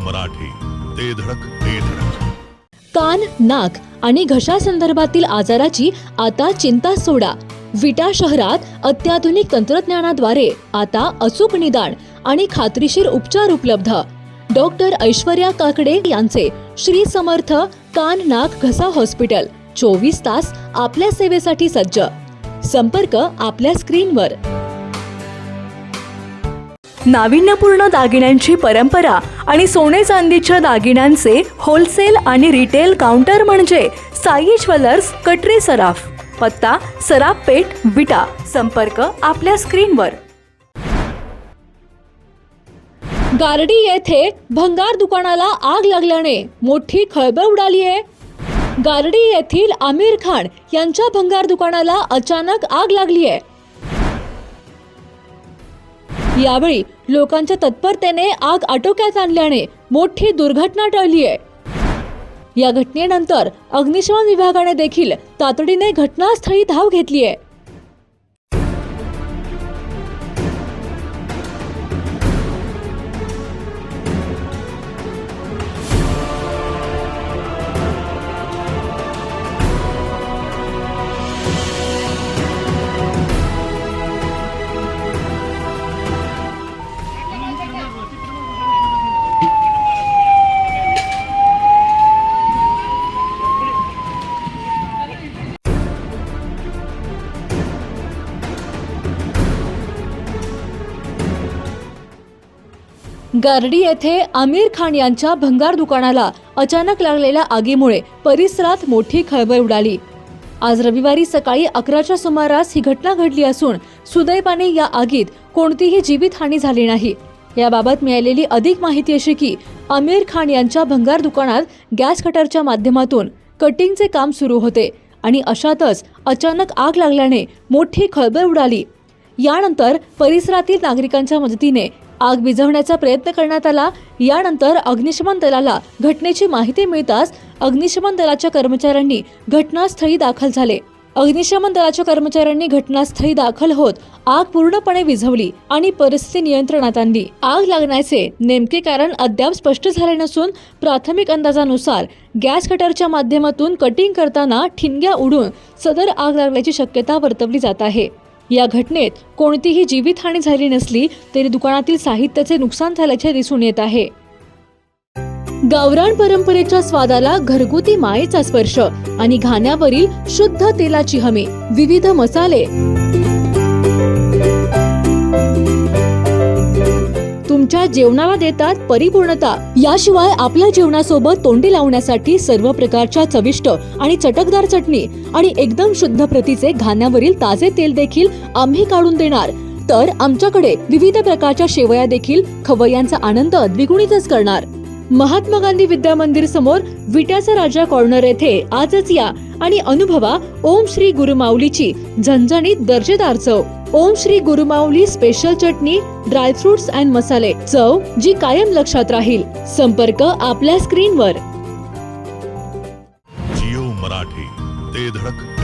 मराठी, ते धडक ते धडक. कान, नाक आणि घशा संदर्भातील आजाराची आता चिंता सोडा. विटा शहरात अत्याधुनिक तंत्रज्ञानाद्वारे आता अचूक निदान आणि खात्रीशीर उपचार उपलब्ध. डॉक्टर ऐश्वर्या काकडे यांचे श्री समर्थ कान नाक घसा हॉस्पिटल 24 तास आपल्या सेवेसाठी सज्ज. संपर्क आपल्या स्क्रीनवर. नाविन्यपूर्ण दागिन्यांची परंपरा आणि सोने चांदीच्या दागिन्यांचे होलसेल आणि रिटेल काउंटर म्हणजे साई ज्वेलर्स, कटरे सराफ. पत्ता सराफ पेठ, विटा. संपर्क आपल्या स्क्रीनवर. गारडी येथे भंगार दुकानाला आग लागल्याने मोठी खळबळ उडाली आहे. गारडी येथील आमिर खान यांच्या भंगार दुकानाला अचानक आग लागली आहे. यावेळी लोकांच्या तत्परतेने आग आटोक्यात आणल्याने मोठी दुर्घटना टळली आहे. या घटनेनंतर अग्निशमन विभागाने देखील तातडीने घटनास्थळी धाव घेतली आहे. गारडी येथे आमिर खान यांच्या भंगार दुकानाला अचानक लागलेल्या आगीमुळे परिसरात मोठी खळबळ उडाली. आज रविवारी सकाळी 11च्या सुमारास ही घटना घडली असून सुदैवाने या आगीत कोणतीही जीवितहानी झाली नाही. याबाबत मिळालेली अधिक माहिती अशी की आमिर खान यांच्या भंगार दुकानात गॅस कटरच्या माध्यमातून कटिंगचे काम सुरू होते आणि अशातच अचानक आग लागल्याने मोठी खळबळ उडाली. यानंतर परिसरातील नागरिकांच्या मदतीने आग विझवण्याचा प्रयत्न करण्यात आला. यानंतर अग्निशमन दलाला घटनेची माहिती मिळताच अग्निशमन दलाच्या कर्मचाऱ्यांनी घटनास्थळी दाखल झाले. अग्निशमन दलाच्या कर्मचाऱ्यांनी घटनास्थळी दाखल होत आग पूर्णपणे विझवली आणि परिस्थिती नियंत्रणात आणली. आग लागण्याचे नेमके कारण अद्याप स्पष्ट झाले नसून प्राथमिक अंदाजानुसार गॅस कटरच्या माध्यमातून कटिंग करताना ठिणग्या उडून सदर आग लागल्याची शक्यता वर्तवली जात आहे. या घटनेत कोणतीही जीवितहानी झाली नसली तरी दुकानातील साहित्याचे नुकसान झाल्याचे दिसून येत आहे. गावरान परंपरेच्या स्वादाला घरगुती मायेचा स्पर्श आणि घाण्यावरील शुद्ध तेलाची हमी. विविध मसाले, तुमच्या जेवणाला देतात परिपूर्णता. याशिवाय आपल्या जेवणासोबत तोंडी लावण्यासाठी सर्व प्रकारच्या चविष्ट आणि चटकदार चटणी आणि एकदम शुद्ध प्रतीचे घाण्यावरील ताजे तेल देखील आम्ही काढून देणार. तर आमच्याकडे विविध प्रकारच्या शेवया देखील खवय्यांचा आनंद द्विगुणितच करणार. महात्मा गांधी विद्या मंदिर समोर विट्याचा राजा कॉर्नर येथे आजच या आणि अनुभवा ओम श्री गुरुमाऊलीची झणझणीत दर्जेदार चव. ओम श्री गुरुमाऊली स्पेशल चटणी, ड्रायफ्रुट्स अँड मसाले, चव जी कायम लक्षात राहील. संपर्क आपल्या स्क्रीनवर. जिओ मराठी, ते धडक